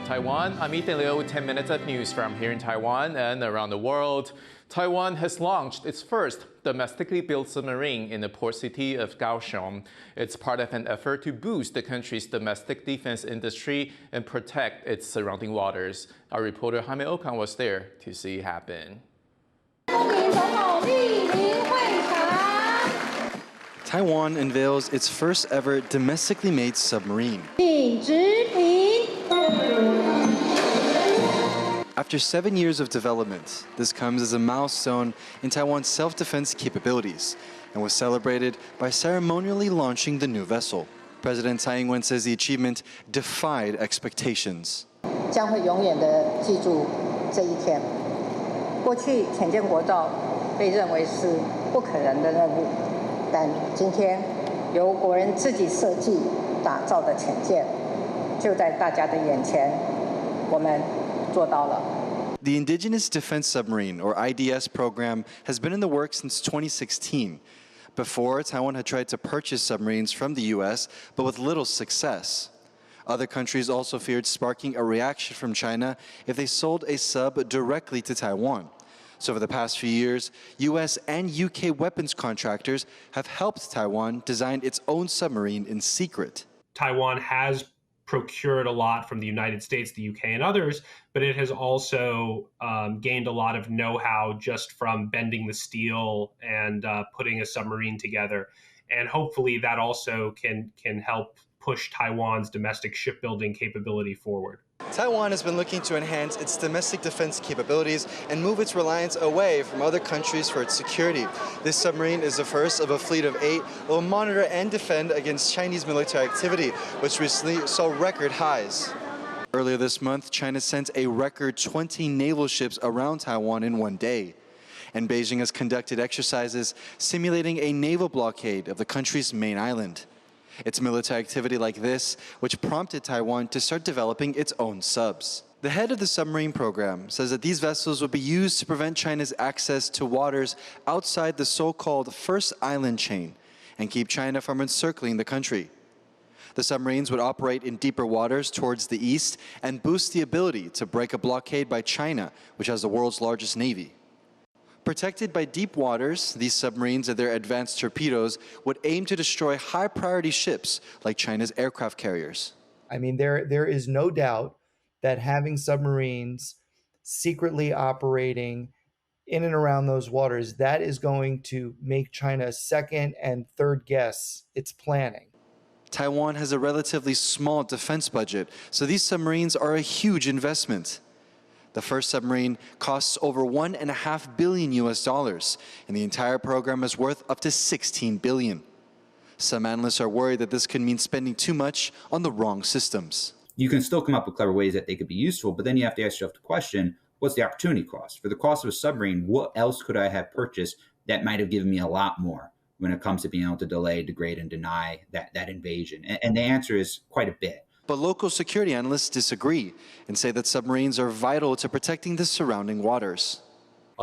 Taiwan. I'm Ethan Liu, 10 minutes of news from here in Taiwan and around the world. Taiwan has launched its first domestically built submarine in the port city of Kaohsiung. It's part of an effort to boost the country's domestic defense industry and protect its surrounding waters. Our reporter Jaime Okan was there to see it happen. Taiwan unveils its first ever domestically made submarine. After 7 years of development, this comes as a milestone in Taiwan's self-defense capabilities and was celebrated by ceremonially launching the new vessel. President Tsai Ing-wen says the achievement defied expectations. 将会永远地记住这一天。过去潜舰国造被认为是不可能的任务，但今天由国人自己设计打造的潜舰，就在大家的眼前，我们做到了。 The Indigenous Defense Submarine, or IDS program, has been in the works since 2016. Before, Taiwan had tried to purchase submarines from the U.S., but with little success. Other countries also feared sparking a reaction from China if they sold a sub directly to Taiwan. So over the past few years, U.S. and U.K. weapons contractors have helped Taiwan design its own submarine in secret. Taiwan has procured a lot from the United States, the UK, and others, but it has also gained a lot of know-how just from bending the steel and putting a submarine together. And hopefully that also can help push Taiwan's domestic shipbuilding capability forward. Taiwan has been looking to enhance its domestic defense capabilities and move its reliance away from other countries for its security. This submarine is the first of a fleet of 8 that will monitor and defend against Chinese military activity, which recently saw record highs. Earlier this month, China sent a record 20 naval ships around Taiwan in one day. And Beijing has conducted exercises simulating a naval blockade of the country's main island. It's military activity like this which prompted Taiwan to start developing its own subs. The head of the submarine program says that these vessels will be used to prevent China's access to waters outside the so-called First Island chain and keep China from encircling the country. The submarines would operate in deeper waters towards the east and boost the ability to break a blockade by China, which has the world's largest navy. Protected by deep waters, these submarines and their advanced torpedoes would aim to destroy high-priority ships like China's aircraft carriers. I mean, there is no doubt that having submarines secretly operating in and around those waters, that is going to make China second and third guess its planning. Taiwan has a relatively small defense budget, so these submarines are a huge investment. The first submarine costs over $1.5 billion US, and the entire program is worth up to $16 billion. Some analysts are worried that this could mean spending too much on the wrong systems. You can still come up with clever ways that they could be useful, but then you have to ask yourself the question, what's the opportunity cost? For the cost of a submarine, what else could I have purchased that might have given me a lot more when it comes to being able to delay, degrade, and deny that invasion? And the answer is quite a bit. But local security analysts disagree and say that submarines are vital to protecting the surrounding waters.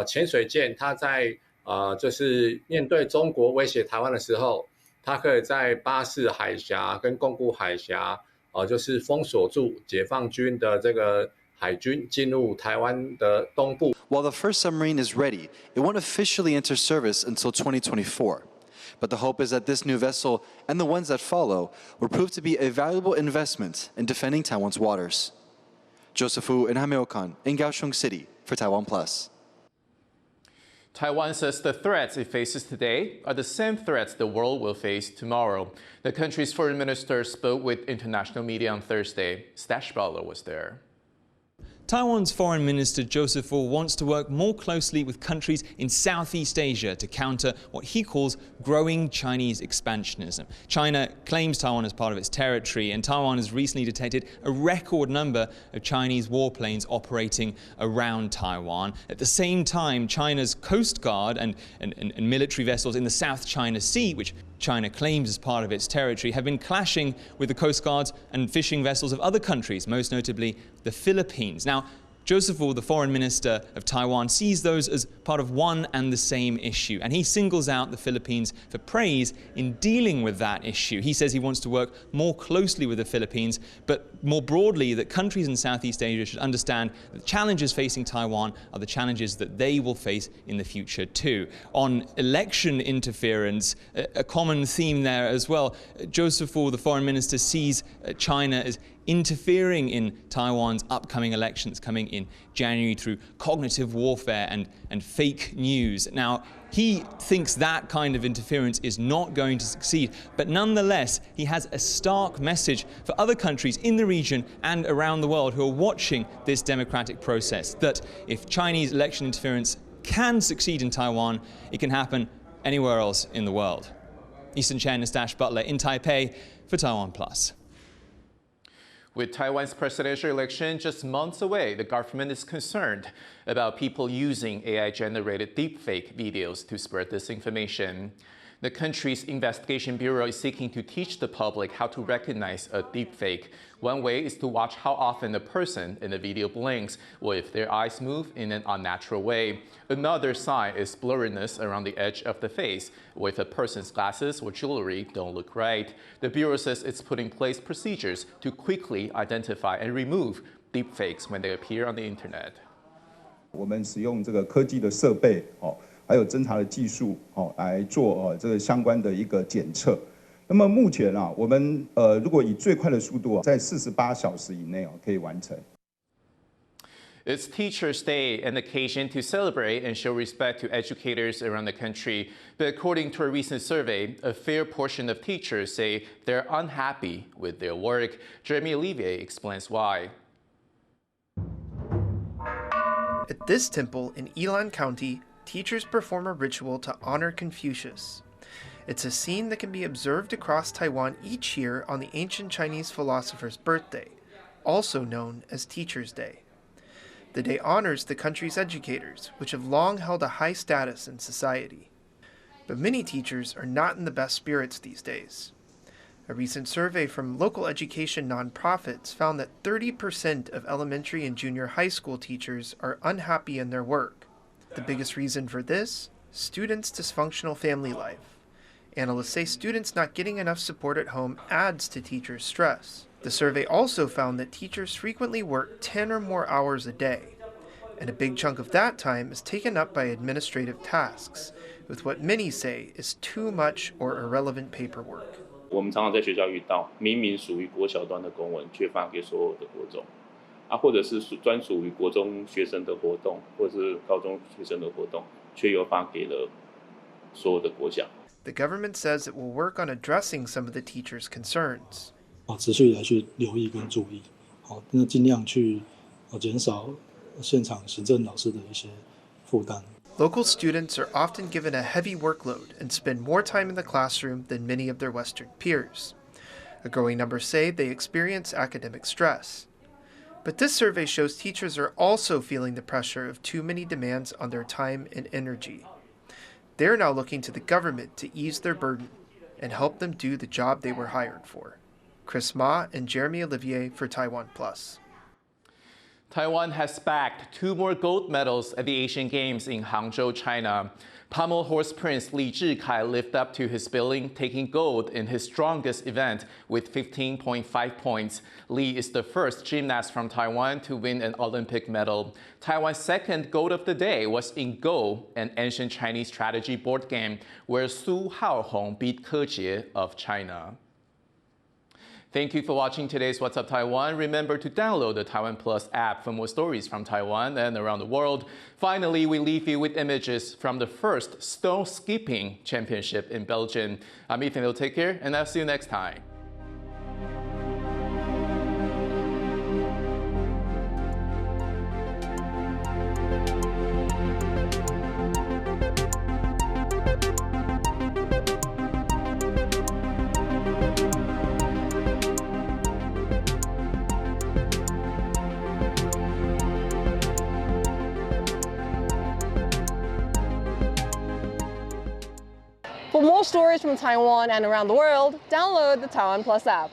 潜水舰它在就是面对中国威胁台湾的时候，它可以在巴士海峡跟宫古海峡就是封锁住解放军的这个海军进入台湾的东部。While the first submarine is ready, it won't officially enter service until 2024. But the hope is that this new vessel and the ones that follow will prove to be a valuable investment in defending Taiwan's waters. Joseph Wu and Jaime Okan in Kaohsiung City for TaiwanPlus. Taiwan says the threats it faces today are the same threats the world will face tomorrow. The country's foreign minister spoke with international media on Thursday. Stash Butler was there. Taiwan's Foreign Minister Joseph Wu wants to work more closely with countries in Southeast Asia to counter what he calls growing Chinese expansionism. China claims Taiwan as part of its territory, and Taiwan has recently detected a record number of Chinese warplanes operating around Taiwan. At the same time, China's Coast Guard and military vessels in the South China Sea, which China claims as part of its territory, have been clashing with the coast guards and fishing vessels of other countries, most notably the Philippines. Now, Joseph Wu, the foreign minister of Taiwan, sees those as part of one and the same issue, and he singles out the Philippines for praise in dealing with that issue. He says he wants to work more closely with the Philippines, but more broadly that countries in Southeast Asia should understand that the challenges facing Taiwan are the challenges that they will face in the future too. On election interference, a common theme there as well, Joseph Wu, the foreign minister, sees China as interfering in Taiwan's upcoming elections coming in January through cognitive warfare and fake news. Now, he thinks that kind of interference is not going to succeed, but nonetheless, he has a stark message for other countries in the region and around the world who are watching this democratic process, that if Chinese election interference can succeed in Taiwan, it can happen anywhere else in the world. Easton Chen, Nastash Butler in Taipei for TaiwanPlus. With Taiwan's presidential election just months away, the government is concerned about people using AI-generated deepfake videos to spread disinformation. The country's investigation bureau is seeking to teach the public how to recognize a deepfake. One way is to watch how often a person in the video blinks or if their eyes move in an unnatural way. Another sign is blurriness around the edge of the face, or if a person's glasses or jewelry don't look right. The bureau says it's put in place procedures to quickly identify and remove deepfakes when they appear on the internet. 我们使用这个科技的设备还有侦查的技术来做这个相关的一个检测。那么目前我们如果以最快的速度在48小时以内可以完成。It's Teachers' Day, an occasion to celebrate and show respect to educators around the country. But according to a recent survey, a fair portion of teachers say they're unhappy with their work. Jeremy Olivier explains why. At this temple in Yilan County, teachers perform a ritual to honor Confucius. It's a scene that can be observed across Taiwan each year on the ancient Chinese philosopher's birthday, also known as Teachers' Day. The day honors the country's educators, which have long held a high status in society. But many teachers are not in the best spirits these days. A recent survey from local education nonprofits found that 30% of elementary and junior high school teachers are unhappy in their work. The biggest reason for this? Students' dysfunctional family life. Analysts say students not getting enough support at home adds to teachers' stress. The survey also found that teachers frequently work 10 or more hours a day, and a big chunk of that time is taken up by administrative tasks, with what many say is too much or irrelevant paperwork. 我们常常在学校遇到明明属于国小端的公文，却发给所有的国中，或者是专属于国中学生的活动，或者是高中学生的活动，却又发给了所有的国小。The government says it will work on addressing some of the teachers' concerns. 持续来去留意跟注意，那尽量去减少现场行政老师的一些负担。Local students are often given a heavy workload and spend more time in the classroom than many of their Western peers. A growing number say they experience academic stress. But this survey shows teachers are also feeling the pressure of too many demands on their time and energy. They're now looking to the government to ease their burden and help them do the job they were hired for. Chris Ma and Jeremy Olivier for TaiwanPlus. Taiwan has bagged 2 more gold medals at the Asian Games in Hangzhou, China. Pommel horse prince Li Zhikai lived up to his billing, taking gold in his strongest event with 15.5 points. Li is the first gymnast from Taiwan to win an Olympic medal. Taiwan's second gold of the day was in Go, an ancient Chinese strategy board game, where Su Haohong beat Ke Jie of China. Thank you for watching today's What's Up Taiwan. Remember to download the TaiwanPlus app for more stories from Taiwan and around the world. Finally, we leave you with images from the first stone skipping championship in Belgium. I'm Ethan. Take care, and I'll see you next time. For more stories from Taiwan and around the world, download the TaiwanPlus app.